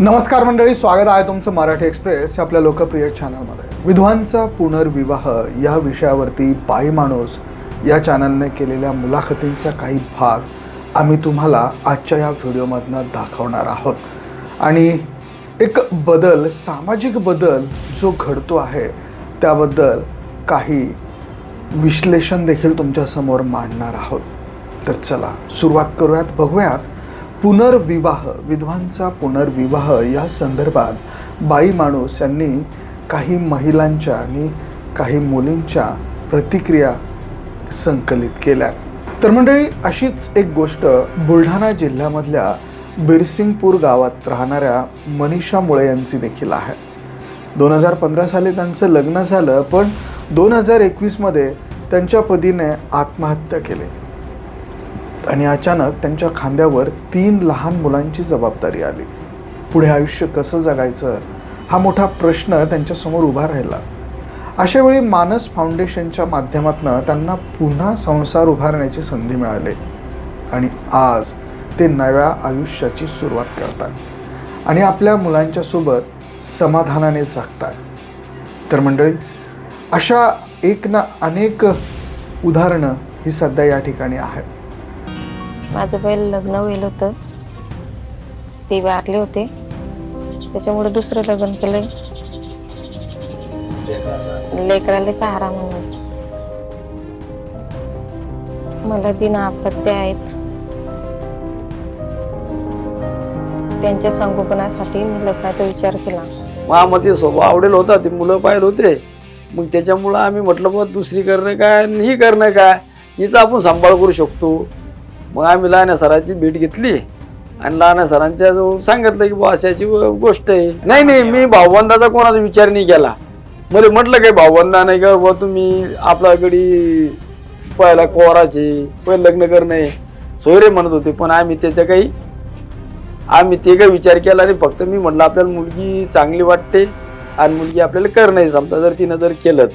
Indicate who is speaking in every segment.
Speaker 1: नमस्कार मंडळी, स्वागत आहे तुमचं मराठी एक्सप्रेस या आपल्या लोकप्रिय चॅनलमध्ये. विधवांचा पुनर्विवाह या विषयावरती बाई माणूस या चॅनलने केलेल्या मुलाखतींचा काही भाग आम्ही तुम्हाला आजच्या या व्हिडिओमधनं दाखवणार आहोत. आणि एक बदल, सामाजिक बदल जो घडतो आहे त्याबद्दल काही विश्लेषण देखील तुमच्यासमोर मांडणार आहोत. तर चला सुरुवात करूयात. बघूयात पुनर्विवाह, विधवांचा पुनर्विवाह या संदर्भात बाई माणूस यांनी काही महिलांच्या आणि काही मुलींच्या प्रतिक्रिया संकलित केल्या. तर मंडळी, अशीच एक गोष्ट बुलढाणा जिल्ह्यामधल्या बिरसिंगपूर गावात राहणाऱ्या मनीषा मुळे यांची देखील आहे. 2015 साली त्यांचं लग्न झालं, पण 2021मध्ये त्यांच्या पतीने आत्महत्या केली आणि अचानक त्यांच्या खांद्यावर 3 लहान मुलांची जबाबदारी आली. पुढे आयुष्य कसं जगायचं हा मोठा प्रश्न त्यांच्यासमोर उभा राहिला. अशावेळी मानस फाउंडेशनच्या माध्यमातून त्यांना पुन्हा संसार उभारण्याची संधी मिळाली आणि आज ते नव्या आयुष्याची सुरुवात करतात आणि आपल्या मुलांच्या सोबत समाधानाने जगतात. तर मंडळी, अशा एक ना अनेक उदाहरणं ही सध्या या ठिकाणी आहेत.
Speaker 2: माझं पहिलं लग्न होईल होतं, ते वारले होते, त्याच्यामुळे दुसरं लग्न केलंय. लेकराले सहारा म्हणून. मला 3 अपत्य आहेत. त्यांच्या संगोपनासाठी मी लग्नाचा विचार केला.
Speaker 3: महामती स्वभाव आवडेल होता, ते मुलं पाहिजे होते. मग त्याच्यामुळं आम्ही म्हटलं बघ, दुसरी करणं काय ही करणं काय, हिचा आपण सांभाळ करू शकतो. मग आम्ही लहान्या सरांची भेट घेतली आणि लहान्या सरांच्या जवळ सांगितलं की बा अशाची गोष्ट आहे. नाही, मी भाऊबंदाचा कोणाचा विचार नाही केला. मला म्हटलं काही भाऊबंदा नाही का बा, तुम्ही आपल्याकडे पहिला कोराचे पहिले लग्न करणे सोयरे म्हणत होते, पण आम्ही ते काही विचार केला नाही. फक्त मी म्हटलं आपल्याला मुलगी चांगली वाटते आणि मुलगी आपल्याला करणं समजा, जर तिनं जर केलं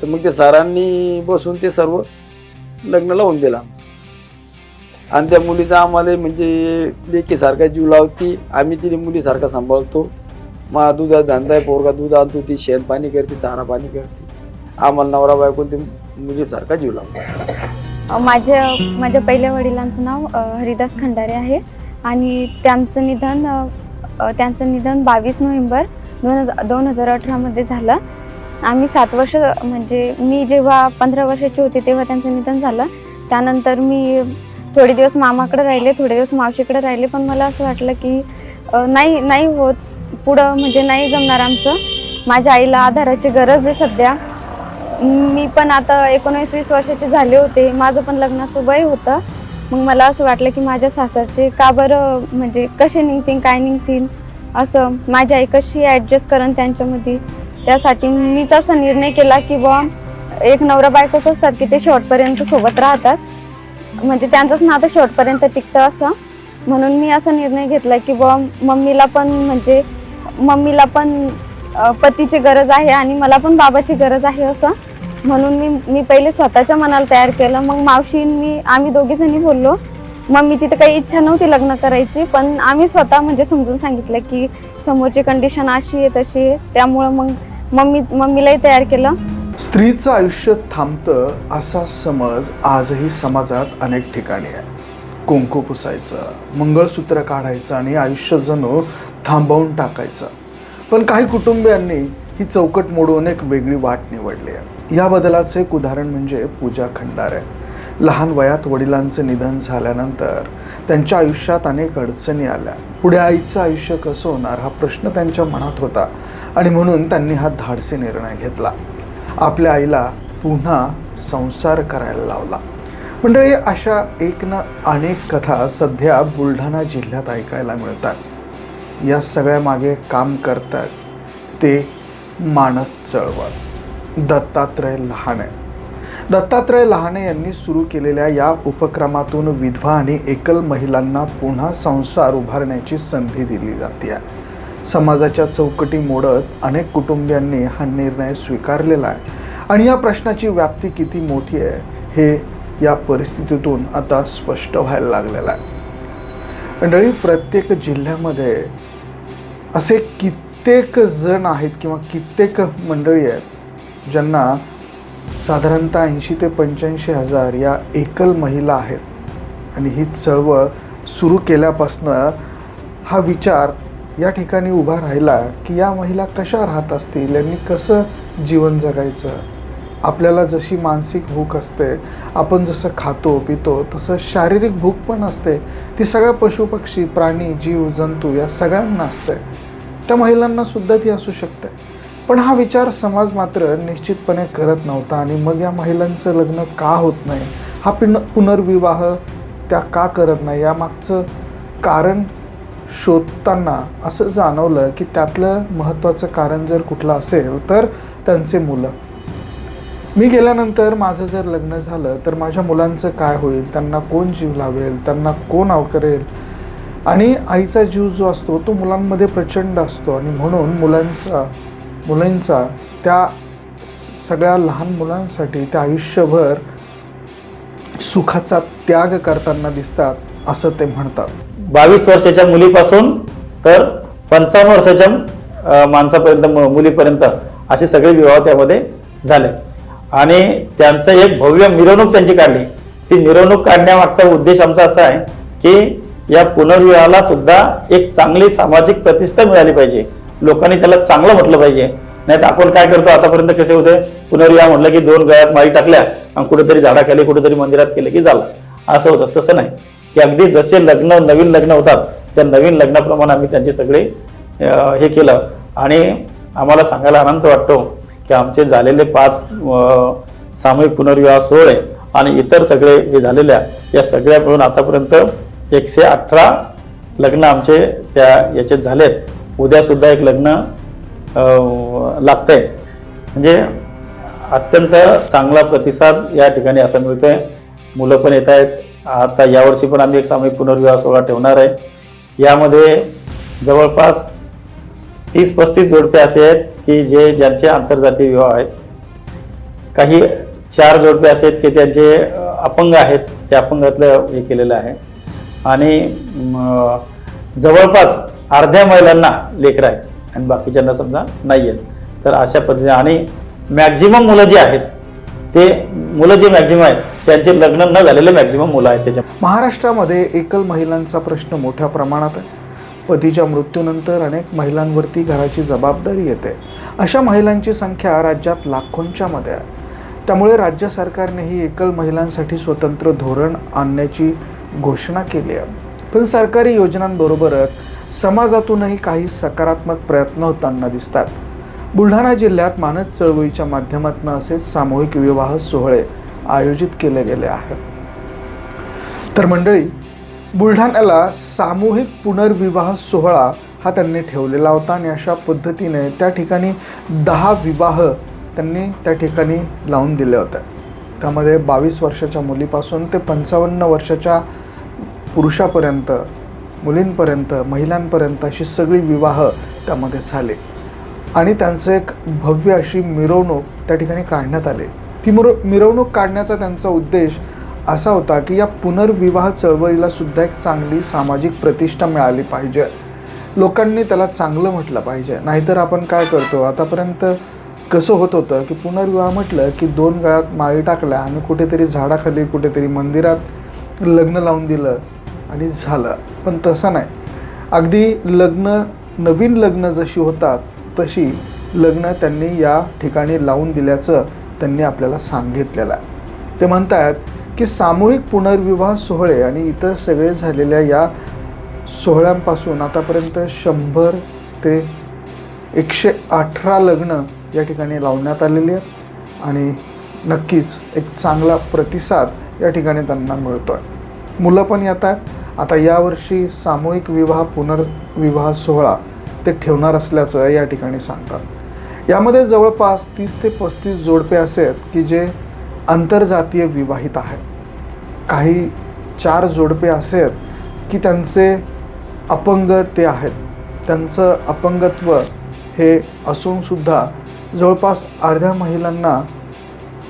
Speaker 3: तर मग ते सरांनी बसून ते सर्व लग्न लावून दिलं. आणि त्या मुलीचा आम्हाला म्हणजे लेकीसारखा जीव लावती. आम्ही तिने मुलीसारखा सांभाळतो. मा दुधात धंदा आहे, पोरगा दूध आणतो, ती शेण पाणी करते, चारा पाणी करते. आम्हाला नवरा बायको ते मुलीसारखा जीव लावतो.
Speaker 4: माझ्या पहिल्या वडिलांचं नाव हरिदास खंडारे आहे आणि त्यांचं निधन 22 नोव्हेंबर 2018 मध्ये झालं. आम्ही 7 वर्ष, म्हणजे मी जेव्हा 15 वर्षाची होते तेव्हा त्यांचं निधन झालं. त्यानंतर मी थोडे दिवस मामाकडे राहिले, थोडे दिवस मावशीकडे राहिले, पण मला असं वाटलं की नाही होत पुढं, म्हणजे नाही जमणार आमचं. माझ्या आईला आधाराची गरज आहे सध्या. मी पण आता 19-20 वर्षाचे झाले होते, माझं पण लग्नाचं वय होतं. मग मला असं वाटलं की माझ्या सासरचे का बरं, म्हणजे कसे निघतील काय निघतील, असं माझी आई कशी ॲडजस्ट करेन त्यांच्यामध्ये. त्यासाठी मीच असा निर्णय केला की बा, एक नवरा बायकोच असतात की ते शेवटपर्यंत सोबत राहतात, म्हणजे त्यांचंच नातं शेवटपर्यंत टिकतं असं. म्हणून मी असा निर्णय घेतला की बा, मम्मीला पण पतीची गरज आहे आणि मला पण बाबाची गरज आहे असं. म्हणून मी पहिले स्वतःच्या मनाला तयार केलं. मग मावशी आम्ही दोघीजणी बोललो. मम्मीची तर काही इच्छा नव्हती लग्न करायची, पण आम्ही स्वतः म्हणजे समजून सांगितलं की समोरची कंडिशन अशी आहे तशी आहे, त्यामुळं मग मम्मीलाही तयार केलं.
Speaker 1: स्त्रीचं आयुष्य थांबतं असा समज आजही समाजात अनेक ठिकाणी आहे. कुंकू पुसायचं, मंगळसूत्र काढायचं आणि आयुष्य जणू थांबवून टाकायचं. पण काही कुटुंबियांनी ही चौकट मोडून एक वेगळी वाट निवडली आहे. या बदलाचं एक उदाहरण म्हणजे पूजा खंडारे. लहान वयात वडिलांचं निधन झाल्यानंतर त्यांच्या आयुष्यात अनेक अडचणी आल्या. पुढे आईचं आयुष्य कसं होणार हा प्रश्न त्यांच्या मनात होता आणि म्हणून त्यांनी हा धाडसी निर्णय घेतला. आपल्या आईला पुन्हा संसार करायला लावला. म्हणजे अशा एक ना अनेक कथा सध्या बुलढाणा जिल्ह्यात ऐकायला मिळतात. या सगळ्या मागे काम करतात ते मानस चळवळ. दत्तात्रय लहाने यांनी सुरू केलेल्या या उपक्रमातून विधवा आणि एकल महिलांना पुन्हा संसार उभारण्याची संधी दिली जाते. समाजाच्या चौकटी मोडत अनेक कुटुंबियांनी हा निर्णय स्वीकारलेला आहे आणि या प्रश्नाची व्याप्ती किती मोठी आहे हे या परिस्थितीतून आता स्पष्ट व्हायला लागलेलं आहे. मंडळी, प्रत्येक जिल्ह्यामध्ये असे कित्येक जण आहेत किंवा कित्येक मंडळी आहेत ज्यांना साधारणतः 80 ते 85 हजार या एकल महिला आहेत आणि ही चळवळ सुरू केल्यापासनं हा विचार या ठिकाणी उभा राहिला की या महिला कशा राहत असतील, यांनी कसं जीवन जगायचं. आपल्याला जशी मानसिक भूक असते, आपण जसं खातो पितो तसं शारीरिक भूक पण असते. ती सगळ्या पशुपक्षी प्राणी जीव जंतू या सगळ्यांना असते. त्या महिलांना सुद्धा ती असू शकते. पण हा विचार समाज मात्र निश्चितपणे करत नव्हता. आणि मग या महिलांचं लग्न का होत नाही, हा पुनर्विवाह त्या का करत नाही, यामागचं कारण शोधताना असं जाणवलं की त्यातलं महत्त्वाचं कारण जर कुठलं असेल तर त्यांचे मुलं. मी गेल्यानंतर माझं जर लग्न झालं तर माझ्या मुलांचं काय होईल, त्यांना कोण जीव लावेल, त्यांना कोण अवकरेल. आणि आईचा जीव जो असतो तो मुलांमध्ये प्रचंड असतो. आणि म्हणून मुलांचा त्या सगळ्या लहान मुलांसाठी त्या आयुष्यभर सुखाचा त्याग करताना दिसतात असं ते म्हणतात.
Speaker 5: 22 वर्षाच्या मुलीपासून तर 55 वर्षाच्या माणसापर्यंत मुलीपर्यंत असे सगळे विवाह त्यामध्ये झाले. आणि त्यांचं एक भव्य मिरवणूक त्यांची काढली. ती मिरवणूक काढण्यामागचा उद्देश आमचा असा आहे की या पुनर्विवाहाला सुद्धा एक चांगली सामाजिक प्रतिष्ठा मिळाली पाहिजे. लोकांनी त्याला चांगलं म्हटलं पाहिजे. नाही तर आपण काय करतो आतापर्यंत कसे होते, पुनर्विवाह म्हटलं की 2 गळ्यात माळी टाकल्या आणि कुठेतरी झाडाखाली कुठेतरी मंदिरात केलं की झालं, असं होतं. तसं नाही, की अगदी जसे नवीन लग्न होतात त्या नवीन लग्नाप्रमाणे आम्ही त्यांचे सगळे हे केलं. आणि आम्हाला सांगायला आनंद वाटतो की आमचे झालेले 5 सामूहिक पुनर्विवाह सोहळे आणि इतर सगळे हे झालेल्या या सगळ्या मिळून आतापर्यंत 118 लग्न आमचे त्या याच्यात झालेत. उद्या सुद्धा एक लग्न लागतंय. म्हणजे अत्यंत चांगला प्रतिसाद या ठिकाणी असा मिळतोय. मुलं पण येत आहेत. आता यावर्षी पण आम्ही एक सामूहिक पुनर्विवाह सोहळा ठेवणार आहे. यामध्ये जवळपास 30-35 जोडपे असे आहेत की ज्यांचे आंतरजातीय विवाह आहेत. काही 4 जोडपे असे आहेत की त्यांचे अपंग आहेत, त्या अपंगातलं हे केलेलं आहे. आणि जवळपास अर्ध्या महिलांना लेकरं आहेत आणि बाकीच्यांना समजा नाही आहेत. तर अशा पद्धतीने आणि मॅक्झिमम मुलं जे आहेत ते मुलं जे मॅक्झिमम आहेत त्यांचे लग्न न झालेले मॅक्झिमम मुलं आहेत. त्याच्या
Speaker 1: महाराष्ट्रामध्ये एकल महिलांचा प्रश्न मोठ्या प्रमाणात आहे. पतीच्या मृत्यूनंतर अनेक महिलांवरती घराची जबाबदारी येते. अशा महिलांची संख्या राज्यात लाखोंच्या मध्ये आहे. त्यामुळे राज्य सरकारनेही एकल महिलांसाठी स्वतंत्र धोरण आणण्याची घोषणा केली आहे. पण सरकारी योजनांबरोबरच समाजातूनही काही सकारात्मक प्रयत्न होताना दिसतात. बुलढाणा जिल्ह्यात मानस चळवळीच्या माध्यमातून असे सामूहिक विवाह सोहळे आयोजित केले गेले आहेत. तर मंडळी, बुलढाण्याला सामूहिक पुनर्विवाह सोहळा हा त्यांनी ठेवलेला होता. आणि अशा पद्धतीने त्या ठिकाणी 10 विवाह त्यांनी त्या ठिकाणी लावून दिले होते. त्यामध्ये 22 वर्षाच्या मुलीपासून ते 55 वर्षाच्या पुरुषापर्यंत, मुलींपर्यंत, महिलांपर्यंत अशी सगळी विवाह त्यामध्ये झाले. आणि त्यांचं एक भव्य अशी मिरवणूक त्या ठिकाणी काढण्यात आली. ती मिरवणूक काढण्याचा त्यांचा उद्देश असा होता की या पुनर्विवाह चळवळीला सुद्धा एक चांगली सामाजिक प्रतिष्ठा मिळाली पाहिजे. लोकांनी त्याला चांगलं म्हटलं पाहिजे. नाहीतर आपण काय करतो, आतापर्यंत कसं होत होतं की पुनर्विवाह म्हटलं की 2 गळ्यात माळी टाकल्या आणि कुठेतरी झाडाखाली कुठेतरी मंदिरात लग्न लावून दिलं आणि झालं. पण तसं नाही. अगदी नवीन लग्न जशी होतात तशी लग्न त्यांनी या ठिकाणी लावून दिल्याचं त्यांनी आपल्याला सांगितलेलं आहे. ते म्हणतात की सामूहिक पुनर्विवाह सोहळे आणि इतर सगळे झालेल्या या सोहळ्यांपासून आतापर्यंत 100 ते 118 लग्न या ठिकाणी लावण्यात आलेली आहेत. आणि नक्कीच एक चांगला प्रतिसाद या ठिकाणी त्यांना मिळतो आहे. मुलं पण येत आहेत. आता यावर्षी सामूहिक पुनर्विवाह सोहळा ते ठेवणार असल्याचं या ठिकाणी सांगतात. यामध्ये जवळपास 30 ते 35 जोडपे असे आहेत की जे आंतरजातीय विवाहित आहेत. काही 4 जोडपे असे आहेत की त्यांचे अपंग ते आहेत. त्यांचं अपंगत्व हे असूनसुद्धा जवळपास अर्ध्या महिलांना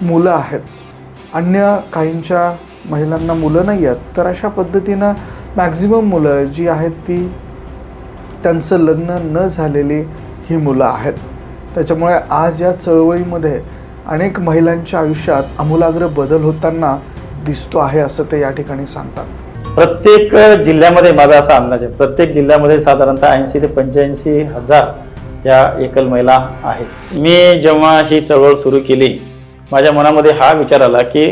Speaker 1: मुलं आहेत. अन्य काहींच्या महिलांना मुलं नाही आहेत. तर अशा पद्धतीनं मॅक्झिमम मुलं जी आहेत ती त्यांचं लग्न न झालेली ही मुलं आहेत. त्याच्यामुळे आज या चळवळीमध्ये अनेक महिलांच्या आयुष्यात आमूलाग्र बदल होताना दिसतो आहे असं ते या ठिकाणी सांगतात.
Speaker 5: प्रत्येक जिल्ह्यामध्ये माझा असा अंदाज आहे, प्रत्येक जिल्ह्यामध्ये साधारणतः 80 ते 85 हजार या एकल महिला आहेत. मी जेव्हा ही चळवळ सुरू केली, माझ्या मनामध्ये हा विचार आला की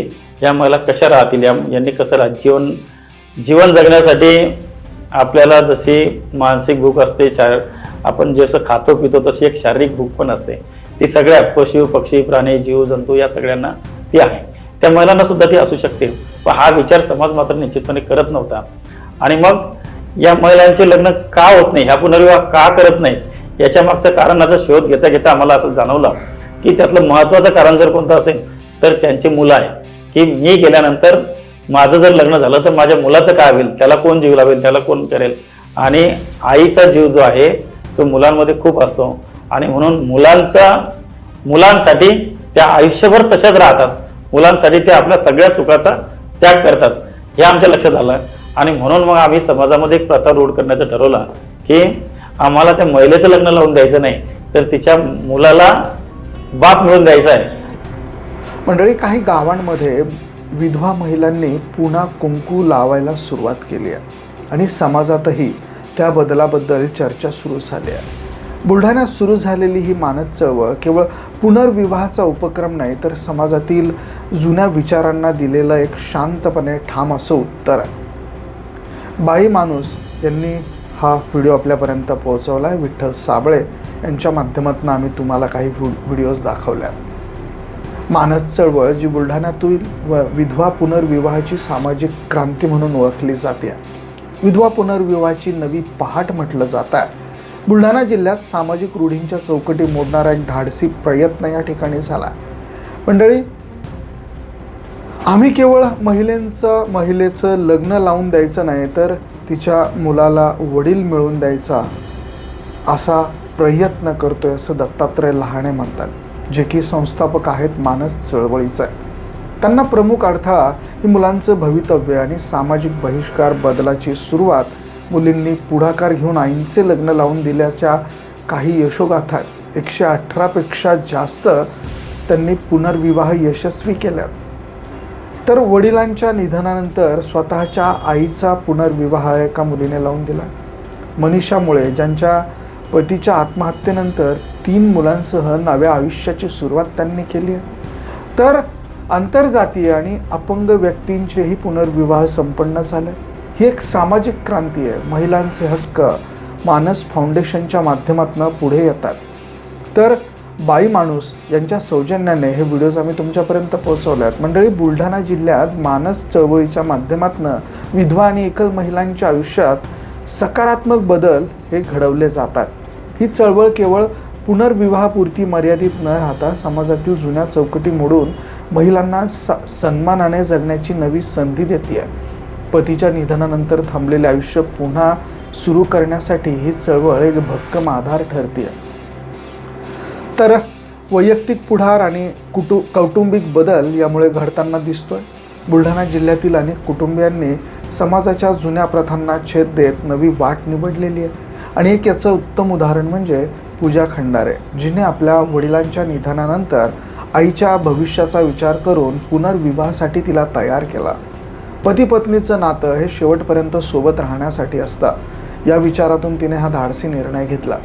Speaker 5: या महिला कशा राहतील, यांनी कसं जीवन जगण्यासाठी आपल्याला जशी मानसिक भूक असते, आपण जसं खातो पितो तशी एक शारीरिक भूक पण असते. ती सगळ्या पशु पक्षी प्राणी जीव जंतू या सगळ्यांना ती आहे. त्या महिलांना सुद्धा ती असू शकते, पण हा विचार समाज मात्र निश्चितपणे करत नव्हता. आणि मग या महिलांचे लग्न का होत नाही, ह्या पुनर्विवाह का करत नाही, याच्या मागचं कारणाचा शोध घेता घेता आम्हाला असं जाणवलं की त्यातलं महत्त्वाचं कारण जर कोणतं असेल तर त्यांची मुलं आहे. की मी गेल्यानंतर माझं जर लग्न झालं तर माझ्या मुलाचं काय होईल, त्याला कोण जीव लावेल, त्याला कोण करेल. आणि आईचा जीव जो आहे तो मुलांमध्ये खूप असतो आणि म्हणून मुलांसाठी त्या आयुष्यभर तशाच राहतात. मुलांसाठी ते आपल्या सगळ्या सुखाचा त्याग करतात, हे आमच्या लक्षात आलं. आणि म्हणून मग आम्ही समाजामध्ये एक प्रथा रूढ करण्याचं ठरवलं की आम्हाला त्या महिलेचं लग्न लावून द्यायचं नाही, तर तिच्या मुलाला बाप मिळून द्यायचा आहे.
Speaker 1: मंडळी, काही गावांमध्ये विधवा महिलांनी पुन्हा कुंकू लावायला सुरुवात केली आहे आणि समाजातही त्या बदलाबद्दल चर्चा सुरू झाली आहे. बुलढाण्यात सुरू झालेली ही मानस चळवळ केवळ पुनर्विवाहाचा उपक्रम नाही, तर समाजातील जुन्या विचारांना दिलेलं एक शांतपणे ठाम असं उत्तर आहे. बाई माणूस यांनी हा व्हिडिओ आपल्यापर्यंत पोहोचवला आहे. विठ्ठल साबळे यांच्या माध्यमातून आम्ही तुम्हाला काही व्हिडिओज दाखवल्या. मानस चळवळ जी बुलढाण्यातील विधवा पुनर्विवाहाची सामाजिक क्रांती म्हणून ओळखली जाते. विधवा पुनर्विवाहाची नवी पहाट म्हटलं जात आहे. बुलढाणा जिल्ह्यात सामाजिक रूढींच्या चौकटी मोडणारा एक धाडसी प्रयत्न या ठिकाणी झाला. मंडळी, आम्ही केवळ महिलेचं लग्न लावून द्यायचं नाही, तर तिच्या मुलाला वडील मिळवून द्यायचा असा प्रयत्न करतोय असं दत्तात्रय लहाणे म्हणतात, जे की संस्थापक आहेत मानस चळवळीचा. त्यांना प्रमुख अडथळा ही मुलांचं भवितव्य आणि सामाजिक बहिष्कार बदलाची सुरुवात. मुलींनी पुढाकार घेऊन आईंचे लग्न लावून दिल्याच्या काही यशोगाथा. 118 पेक्षा जास्त त्यांनी पुनर्विवाह यशस्वी केल्यात. तर वडिलांच्या निधनानंतर स्वतःच्या आईचा पुनर्विवाह एका मुलीने लावून दिला. मनीषा मुळे, ज्यांच्या पतीच्या आत्महत्येनंतर 3 मुलांसह नव्या आयुष्याची सुरुवात त्यांनी केली आहे. तर आंतरजातीय आणि अपंग व्यक्तींचेही पुनर्विवाह संपन्न झाले. ही एक सामाजिक क्रांती आहे. महिलांचे हक्क मानस फाउंडेशनच्या माध्यमातून पुढे येतात. तर बाई माणूस यांच्या सौजन्याने हे व्हिडिओज आम्ही तुमच्यापर्यंत पोहोचवले आहेत. मंडळी, बुलढाणा जिल्ह्यात मानस चळवळीच्या माध्यमातून विधवा आणि एकल महिलांच्या आयुष्यात सकारात्मक बदल हे घडवले जातात. ही चळवळ केवळ पुनर्विवाहापुरती मर्यादित न राहता समाजातील जुन्या चौकटी मोडून महिलांना सन्मानाने जगण्याची नवी संधी देते आहे. पतीच्या निधनानंतर थांबलेले आयुष्य पुन्हा सुरू करण्यासाठी ही चळवळ एक भक्कम आधार ठरते. तर वैयक्तिक पुढार आणि कौटुंबिक बदल यामुळे घडताना दिसतोय. बुलढाणा जिल्ह्यातील अनेक कुटुंबियांनी समाजाच्या जुन्या प्रथांना छेद देत नवी वाट निवडलेली आहे. आणि एक याचं उत्तम उदाहरण म्हणजे पूजा खंडारे, जिने आपल्या वडिलांच्या निधनानंतर आईच्या भविष्याचा विचार करून पुनर्विवाहासाठी तिला तयार केला. पती पत्नीचं नातं हे शेवटपर्यंत सोबत राहण्यासाठी असतं. या विचारातून तिने हा धाडसी निर्णय घेतला.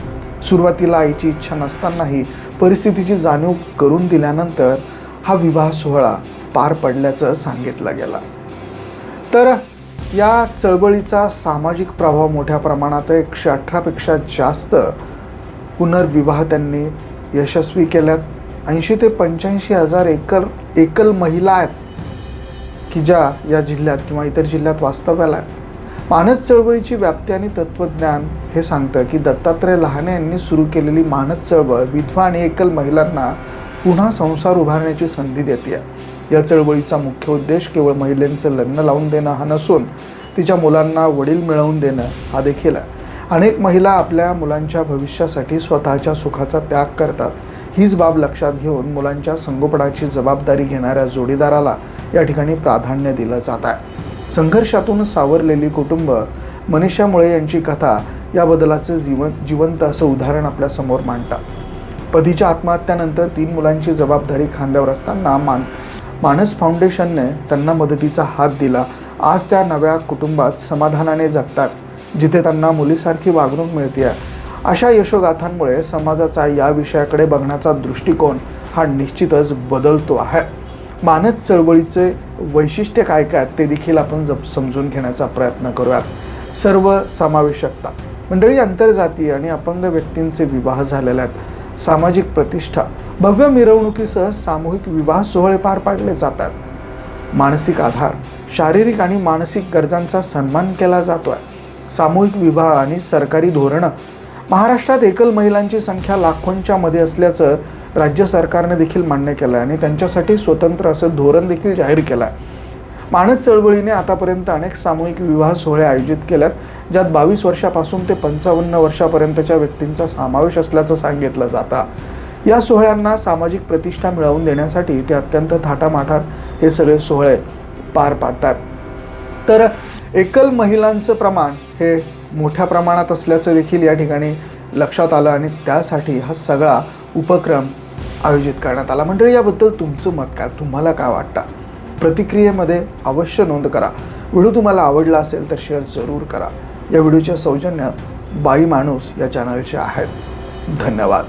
Speaker 1: सुरुवातीला आईची इच्छा नसतानाही परिस्थितीची जाणीव करून दिल्यानंतर हा विवाह सोहळा पार पडल्याचं सांगितलं गेलं. तर या चळवळीचा सामाजिक प्रभाव मोठ्या प्रमाणात 118 पेक्षा जास्त पुनर्विवाह त्यांनी यशस्वी केल्यात. 80 ते 85 हजार एकल महिला आहेत की ज्या या जिल्ह्यात किंवा इतर जिल्ह्यात वास्तव्याला आहेत. मानस चळवळीची व्याप्ती आणि तत्त्वज्ञान हे सांगतं की दत्तात्रय लहाणे यांनी सुरू केलेली मानस चळवळ विधवा आणि एकल महिलांना पुन्हा संसार उभारण्याची संधी देते. या चळवळीचा मुख्य उद्देश केवळ महिलेचं लग्न लावून देणं हा नसून तिच्या मुलांना वडील मिळवून देणं हा देखील आहे. अनेक महिला आपल्या मुलांच्या भविष्यासाठी स्वतःच्या सुखाचा त्याग करतात. हीच बाब लक्षात घेऊन मुलांच्या संगोपनाची जबाबदारी घेणाऱ्या जोडीदाराला या ठिकाणी प्राधान्य दिलं जात आहे. संघर्षातून सावरलेली कुटुंब. मनीषा मुळे यांची कथा या बदलाचं जिवंत असं उदाहरण आपल्यासमोर मांडतात। पतीच्या आत्महत्यानंतर 3 मुलांची जबाबदारी खांद्यावर असताना मानस फाउंडेशनने त्यांना मदतीचा हात दिला। आज त्या नव्या कुटुंबात समाधानाने जगतात, जिथे त्यांना मुलीसारखी वागणूक मिळते। अशा यशोगाथांमुळे समाजाचा या विषयाकडे बघण्याचा दृष्टिकोन हा निश्चितच बदलतो आहे। मानस चळवळीचे वैशिष्ट्य काय काय ते देखील आपण समजून घेण्याचा प्रयत्न करूयात। सर्व समावेशकता मंडळी, आंतरजातीय आणि अपंग व्यक्तींचे विवाह झालेले आहेत। सामाजिक प्रतिष्ठा, भव्य मिरवणुकीसह सामूहिक विवाह सोहळे पार पाडले जातात। मानसिक आधार, शारीरिक आणि मानसिक गरजांचा सन्मान केला जातोय। सामूहिक विवाह आणि सरकारी धोरणं, महाराष्ट्रात एकल महिलांची संख्या लाखोंच्या मध्ये असल्याचं राज्य सरकारने देखील मान्य केलं आहे आणि त्यांच्यासाठी स्वतंत्र असं धोरण देखील जाहीर केलं आहे। मानस चळवळीने आतापर्यंत अनेक सामूहिक विवाह सोहळे आयोजित केल्यात, ज्यात 22 वर्षापासून ते 55 वर्षापर्यंतच्या व्यक्तींचा समावेश असल्याचं सांगितलं जातं। या सोहळ्यांना सामाजिक प्रतिष्ठा मिळवून देण्यासाठी ते अत्यंत थाटामाटात हे सगळे सोहळे पार पाडतात। तर एकल महिलांचं प्रमाण हे मोठ्या प्रमाणात असल्याचं देखील या ठिकाणी लक्षात आलं आणि त्यासाठी हा सगळा उपक्रम आयोजित करण्यात आला। मंडळी, याबद्दल तुमचं मत काय, तुम्हाला काय वाटतं? प्रतिक्रियेमध्ये अवश्य नोंद करा। व्हिडिओ तुम्हाला आवडला असेल तर शेअर जरूर करा। या व्हिडिओचे सौजन्य बाई माणूस या चॅनलचे आहेत। धन्यवाद।